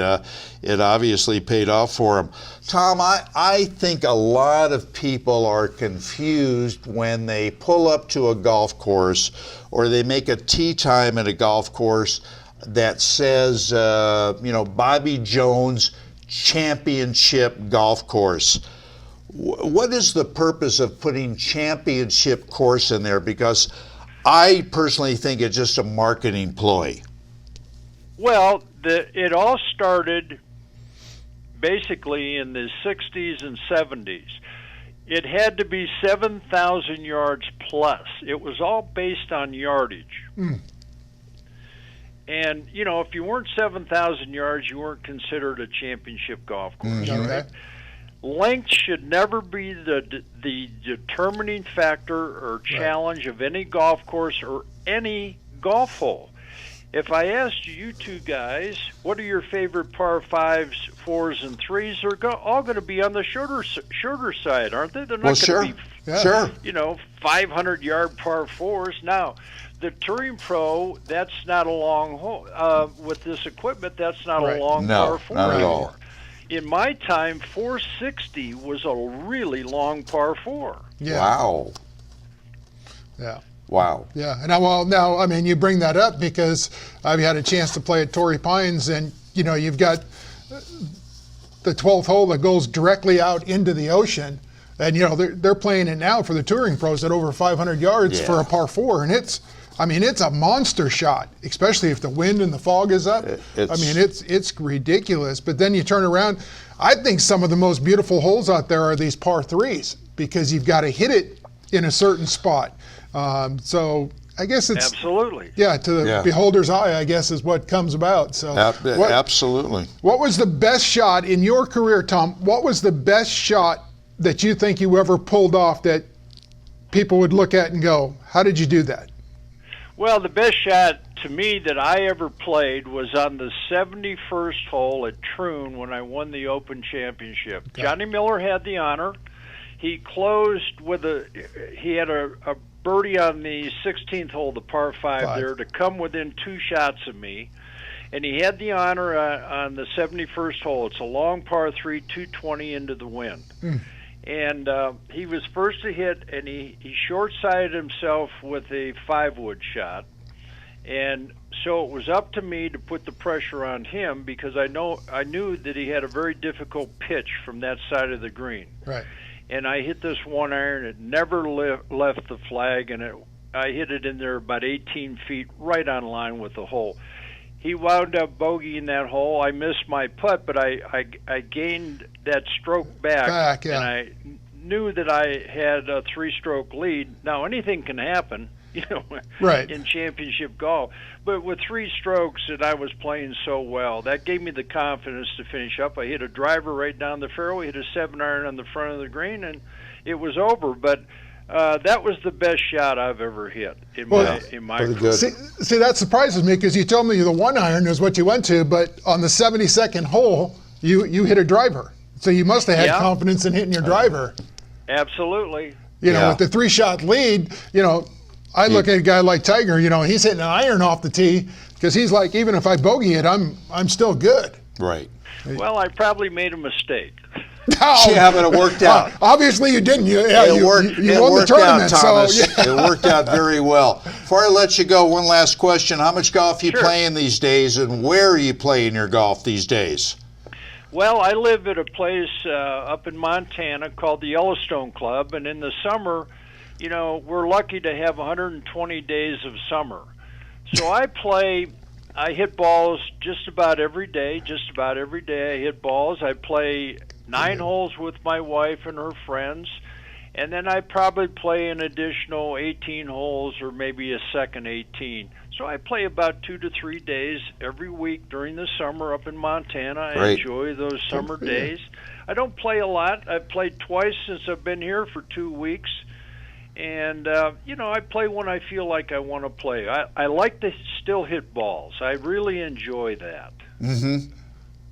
it obviously paid off for them. Tom, I think a lot of people are confused when they pull up to a golf course or they make a tee time at a golf course that says, Bobby Jones Championship Golf Course. What is the purpose of putting championship course in there? Because I personally think it's just a marketing ploy. Well, it all started basically in the 60s and 70s. It had to be 7,000 yards plus. It was all based on yardage. Mm. And, if you weren't 7,000 yards, you weren't considered a championship golf course. Mm-hmm. Right? Length should never be the determining factor or challenge of any golf course or any golf hole. If I asked you two guys, what are your favorite par 5s, 4s, and 3s, they're all going to be on the shorter side, aren't they? They're not going to be, 500-yard par 4s. Now, the Touring Pro, that's not a long hole. With this equipment, that's not a long par 4 not at anymore. all. In my time, 460 was a really long par 4. Yeah. Wow. Yeah. Wow. Yeah. And now, you bring that up because I've had a chance to play at Torrey Pines, and, you've got the 12th hole that goes directly out into the ocean. And, they're playing it now for the Touring Pros at over 500 yards for a par 4. And it's a monster shot, especially if the wind and the fog is up. It's ridiculous. But then you turn around. I think some of the most beautiful holes out there are these par 3s because you've got to hit it in a certain spot. So I guess it's absolutely to the beholder's eye, I guess, is what comes about. So absolutely. What was the best shot in your career, Tom? What was the best shot that you think you ever pulled off that people would look at and go, "How did you do that?" Well, the best shot to me that I ever played was on the 71st hole at Troon when I won the Open Championship. Okay. Johnny Miller had the honor. He closed with he had a birdie on the 16th hole, the par 5 there, to come within 2 shots of me. And he had the honor on the 71st hole. It's a long par 3, 220 into the wind. Mm. And he was first to hit, and he short-sided himself with a 5-wood shot. And so it was up to me to put the pressure on him because I knew that he had a very difficult pitch from that side of the green. Right. And I hit this 1-iron. It never left the flag, and I hit it in there about 18 feet, right on line with the hole. He wound up bogeying that hole. I missed my putt, but I gained that stroke back, and I knew that I had a 3-stroke lead. Now, anything can happen, in championship golf. But with 3 strokes, and I was playing so well, that gave me the confidence to finish up. I hit a driver right down the fairway, hit a 7-iron on the front of the green, and it was over. But that was the best shot I've ever hit in my career. See, that surprises me because you told me the 1-iron is what you went to, but on the 72nd hole, you hit a driver. So you must have had confidence in hitting your driver. Absolutely. With the 3-shot lead, I look at a guy like Tiger, he's hitting an iron off the tee because he's like, even if I bogey it, I'm still good. Right. Well, I probably made a mistake. Yeah, but it worked out. Obviously, you didn't. You won the tournament. Thomas. It worked out very well. Before I let you go, one last question. How much golf are you playing these days, and where are you playing your golf these days? Well, I live at a place up in Montana called the Yellowstone Club, and in the summer, we're lucky to have 120 days of summer. So I hit balls just about every day. I hit balls. I play 9 holes with my wife and her friends, And then I probably play an additional 18 holes or maybe a second 18. So I play about 2 to 3 days every week during the summer up in Montana. I enjoy those summer days. I don't play a lot. I've played twice since I've been here for 2 weeks. And, I play when I feel like I want to play. I like to still hit balls. I really enjoy that. Mm-hmm.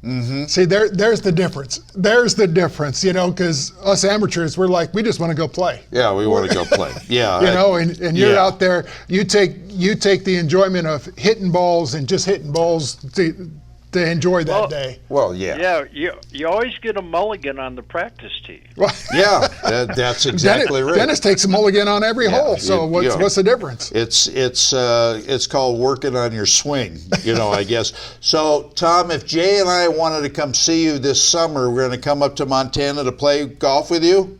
Mm-hmm. See, there's the difference. There's the difference, because us amateurs, we're like, we just want to go play. Yeah, we want to go play. Yeah. And you're out there, you take the enjoyment of hitting balls and just hitting balls to enjoy that day. Well, yeah. Yeah, you always get a mulligan on the practice tee. Yeah, that's exactly right. Dennis takes a mulligan on every hole. So what's the difference? It's called working on your swing, I guess. So, Tom, if Jay and I wanted to come see you this summer, we're going to come up to Montana to play golf with you?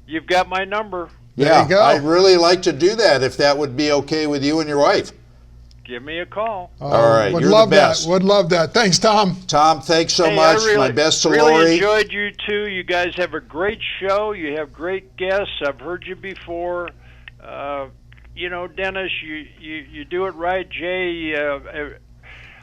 You've got my number. Yeah, there you go. I'd really like to do that if that would be okay with you and your wife. Give me a call. All right, would you're love the best. That. Would love that. Thanks, Tom. Tom, thanks so much. My best to Lori. I really enjoyed you too. You guys have a great show. You have great guests. I've heard you before. Dennis, you do it right. Jay,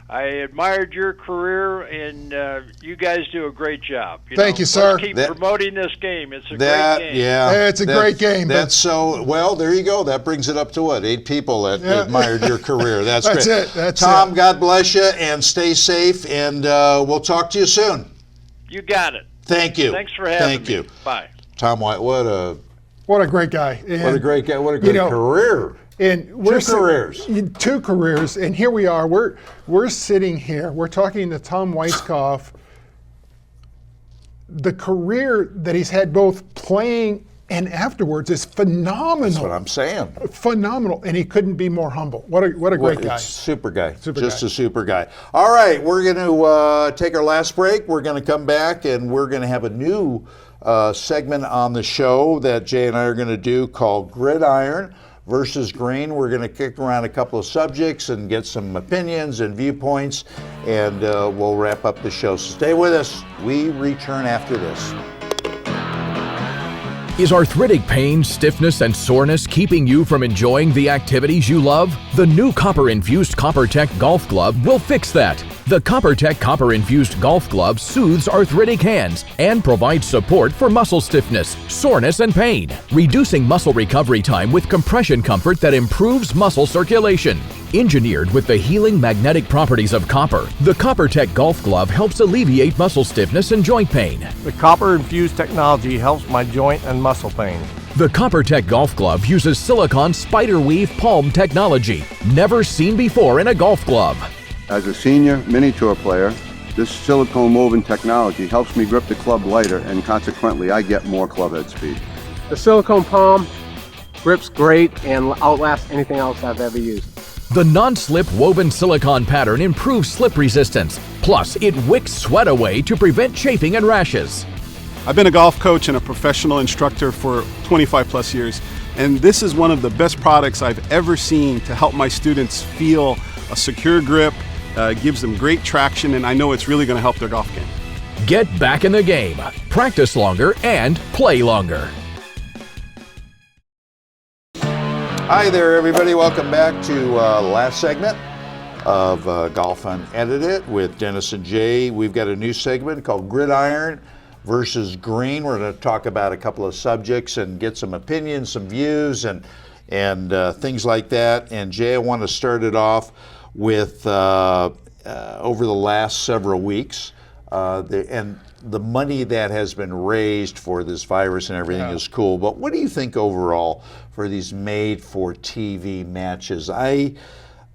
I admired your career, and you guys do a great job. Thank you, sir. Let's keep promoting this game. It's a great game. Yeah, it's a great game. That's so, well, there you go. That brings it up to what, 8 people that admired your career. That's great. That's Tom, it. God bless you, and stay safe, and we'll talk to you soon. You got it. Thank you. Thanks for having me. Thank you. Bye. Tom White, what a great guy. And, what a great guy. What a great career. And we're two careers, and here we are. We're sitting here. We're talking to Tom Weiskopf. The career that he's had both playing and afterwards is phenomenal. That's what I'm saying. Phenomenal, and he couldn't be more humble. What a great guy. Super guy. A super guy. All right, we're going to take our last break. We're going to come back, and we're going to have a new segment on the show that Jay and I are going to do called Gridiron versus Green. We're going to kick around a couple of subjects and get some opinions and viewpoints, and we'll wrap up the show. So stay with us. We return after this. Is arthritic pain, stiffness, and soreness keeping you from enjoying the activities you love? The new copper-infused CopperTech Golf Glove will fix that. The CopperTech copper-infused golf glove soothes arthritic hands and provides support for muscle stiffness, soreness, and pain, reducing muscle recovery time with compression comfort that improves muscle circulation. Engineered with the healing magnetic properties of copper, the CopperTech golf glove helps alleviate muscle stiffness and joint pain. The copper-infused technology helps my joint and muscle pain. The CopperTech golf glove uses silicone spiderweave palm technology, never seen before in a golf glove. As a senior mini tour player, this silicone woven technology helps me grip the club lighter, and consequently I get more club head speed. The silicone palm grips great and outlasts anything else I've ever used. The non-slip woven silicone pattern improves slip resistance, plus it wicks sweat away to prevent chafing and rashes. I've been a golf coach and a professional instructor for 25 plus years, and this is one of the best products I've ever seen to help my students feel a secure grip, gives them great traction, and I know it's really going to help their golf game. Get back in the game, practice longer, and play longer. Hi there, everybody. Welcome back to last segment of Golf Unedited with Dennis and Jay. We've got a new segment called Gridiron versus Green. We're going to talk about a couple of subjects and get some opinions, some views, and things like that. And Jay, I want to start it off with over the last several weeks, and the money that has been raised for this virus and everything is cool. But what do you think overall for these made-for-TV matches? I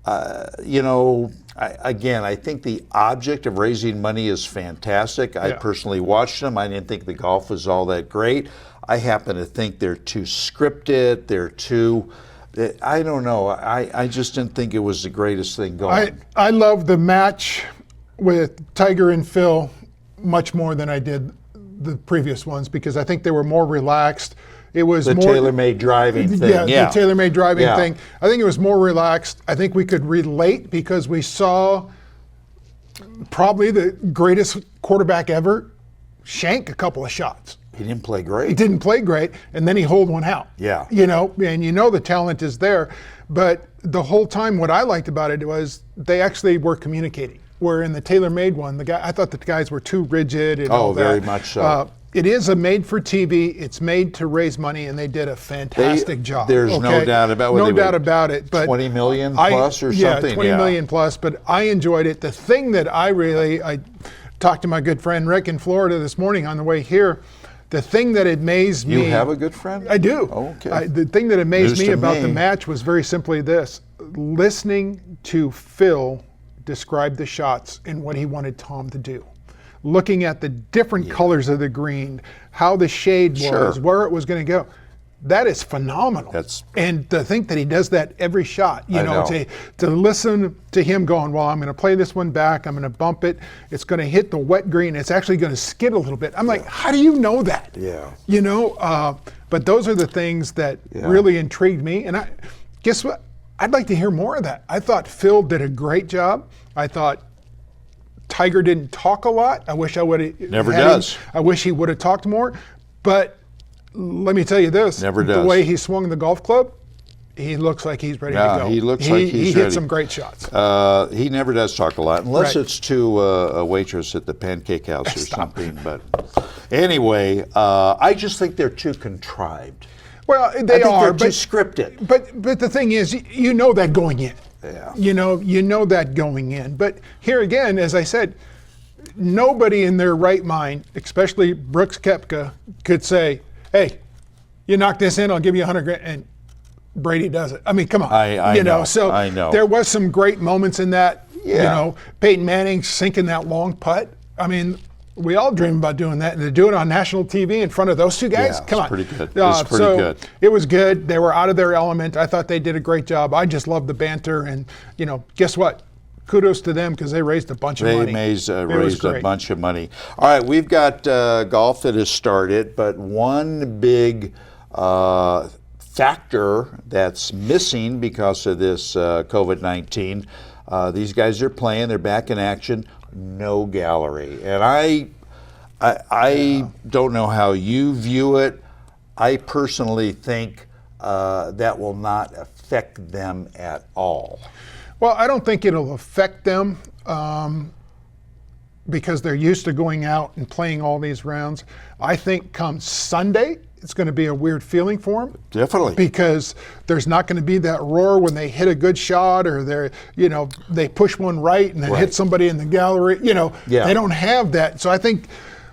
think the object of raising money is fantastic. I personally watched them. I didn't think the golf was all that great. I happen to think they're too scripted. They're too, I don't know. I just didn't think it was the greatest thing going. I love the match with Tiger and Phil much more than I did the previous ones, because I think they were more relaxed. It was the more tailor-made driving thing. The tailor-made driving thing. I think it was more relaxed. I think we could relate because we saw probably the greatest quarterback ever shank a couple of shots. He didn't play great. He didn't play great, and then he holed one out. Yeah. You know, and you know the talent is there, but the whole time what I liked about it was they actually were communicating. Where in the tailor-made one, I thought the guys were too rigid and all that. Oh, very much so. It is a made-for-TV. It's made to raise money, and they did a fantastic job. There's no doubt about it. No doubt about it. But 20 million plus or something? Yeah, 20 million plus. But I enjoyed it. The thing that I talked to my good friend Rick in Florida this morning on the way here. The thing that amazed me. You have a good friend? I do. Okay. The thing that amazed me about the me. match was very simply this: listening to Phil describe the shots and what he wanted Tom to do. Looking at the different colors of the green, how the shade was, where it was going to go. That is phenomenal. And to think that he does that every shot, you know. To listen to him going, well, I'm going to play this one back, I'm going to bump it, it's going to hit the wet green, it's actually going to skid a little bit. I'm like, how do you know that? Yeah. You know, but those are the things that really intrigued me. And guess what? I'd like to hear more of that. I thought Phil did a great job. I thought Tiger didn't talk a lot. I wish I would have. Never does. I wish he would have talked more. But let me tell you this. Never does. The way he swung the golf club, he looks like he's ready to go. He looks like he's ready. He hit some great shots. He never does talk a lot, unless it's to a waitress at the Pancake House or something. But anyway, I just think they're too contrived. Well, they are, but too scripted. But the thing is, you know that going in. Yeah. You know that going in. But here again, as I said, nobody in their right mind, especially Brooks Koepka, could say, "Hey, you knock this in, I'll give you $100,000," and Brady does it. I mean, come on. I know. So I know. There was some great moments in that. Yeah. You know, Peyton Manning sinking that long putt. I mean, we all dream about doing that, and to do it on national TV in front of those two guys, come on. Pretty good. It's pretty good. It was good. They were out of their element. I thought they did a great job. I just love the banter, and guess what? Kudos to them because they raised a bunch of money. They raised a bunch of money. All right, we've got golf that has started, but one big factor that's missing because of this COVID-19. These guys are playing. They're back in action. No gallery, and I don't know how you view it. I personally think that will not affect them at all. Well, I don't think it'll affect them because they're used to going out and playing all these rounds. I think come Sunday, it's going to be a weird feeling for them. Definitely. Because there's not going to be that roar when they hit a good shot or they push one right and then hit somebody in the gallery. They don't have that. So I think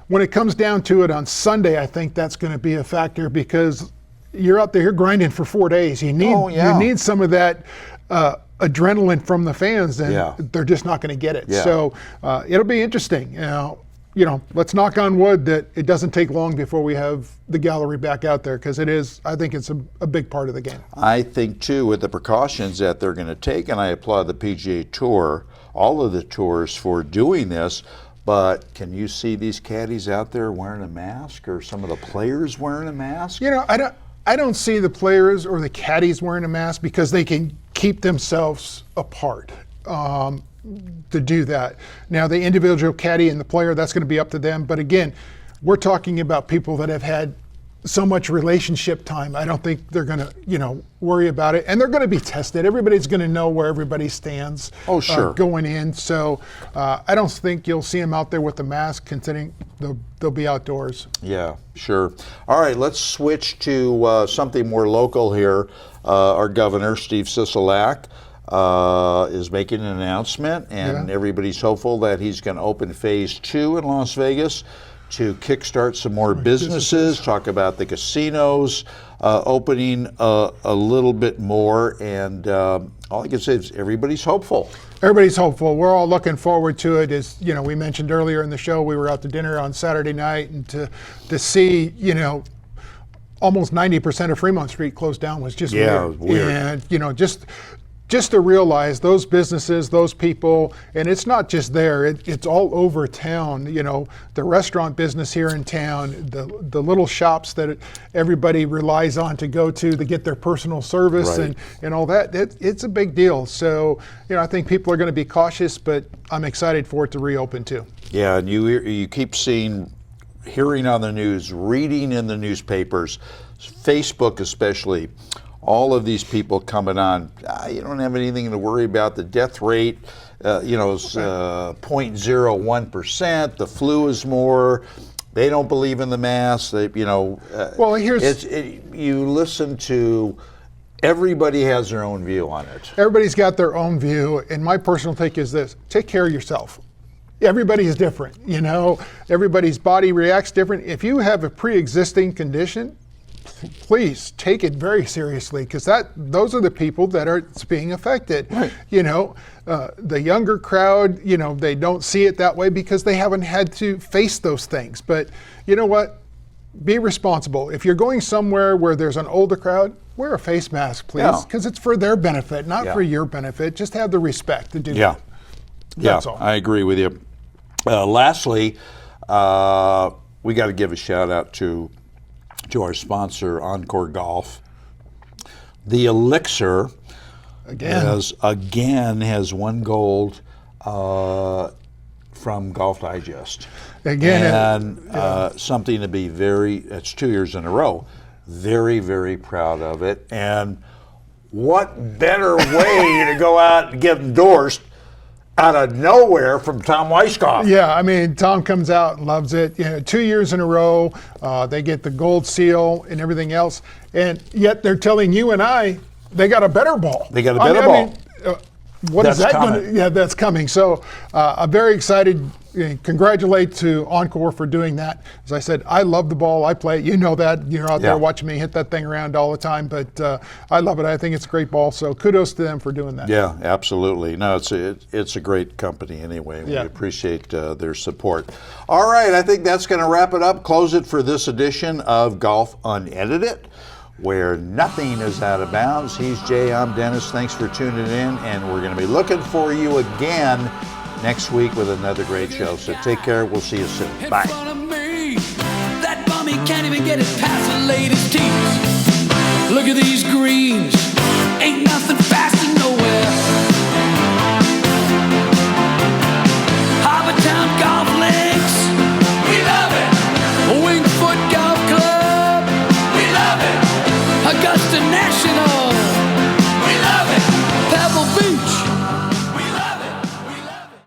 when it comes down to it on Sunday, I think that's going to be a factor because you're out there, you're grinding for 4 days. You need some of that adrenaline from the fans, and they're just not going to get it. Yeah. So it'll be interesting. Let's knock on wood that it doesn't take long before we have the gallery back out there because I think it's a big part of the game. I think too, with the precautions that they're going to take, and I applaud the PGA Tour, all of the tours for doing this. But can you see these caddies out there wearing a mask, or some of the players wearing a mask? I don't see the players or the caddies wearing a mask because they can keep themselves apart to do that. Now, the individual caddy and the player, that's going to be up to them. But again, we're talking about people that have had so much relationship time. I don't think they're going to, worry about it. And they're going to be tested. Everybody's going to know where everybody stands going in. So I don't think you'll see them out there with the mask, considering they'll be outdoors. Yeah, sure. All right, let's switch to something more local here. Our governor, Steve Sisolak, is making an announcement, and everybody's hopeful that he's going to open phase 2 in Las Vegas to kickstart some more businesses, talk about the casinos opening a little bit more, and all I can say is everybody's hopeful. Everybody's hopeful. We're all looking forward to it. As we mentioned earlier in the show, we were out to dinner on Saturday night, and to see, almost 90% of Fremont Street closed down was just weird. And just to realize those businesses, those people, and it's not just there, it's all over town. The restaurant business here in town, the little shops that everybody relies on to go to get their personal service and all that. It's a big deal. So, I think people are going to be cautious, but I'm excited for it to reopen too. Yeah, and you keep seeing hearing on the news, reading in the newspapers, Facebook especially, all of these people coming on, you don't have anything to worry about. The death rate, is 0.01%. The flu is more. They don't believe in the mask. They, well, you listen to. Everybody has their own view on it. Everybody's got their own view, and my personal take is this: take care of yourself. Everybody is different, Everybody's body reacts different. If you have a pre-existing condition, please take it very seriously, because those are the people that are being affected. Right. The younger crowd, they don't see it that way because they haven't had to face those things. But you know what? Be responsible. If you're going somewhere where there's an older crowd, wear a face mask, please, because it's for their benefit, not for your benefit. Just have the respect to do that. That's all. I agree with you. Lastly, we got to give a shout out to our sponsor, Encore Golf. The Elixir has won gold from Golf Digest. Something to be it's 2 years in a row, very, very proud of it. And what better way to go out and get endorsed out of nowhere from Tom Weiskopf? Yeah, I mean, Tom comes out and loves it. 2 years in a row, they get the gold seal and everything else, and yet they're telling you and I they got a better ball. They got a better ball. What is that going to? Yeah, that's coming. So I'm very excited. Congratulate to Encore for doing that. As I said, I love the ball. I play it. You know that. You're out there watching me hit that thing around all the time. But I love it. I think it's a great ball. So kudos to them for doing that. Yeah, absolutely. No, it's a great company anyway. We appreciate their support. All right, I think that's going to wrap it up. Close it for this edition of Golf Unedited, where nothing is out of bounds. He's Jay, I'm Dennis. Thanks for tuning in, and we're going to be looking for you again next week with another great show. So take care. We'll see you soon. Bye. That bummy can't even get it past the latest tees. Look at these greens. Ain't nothing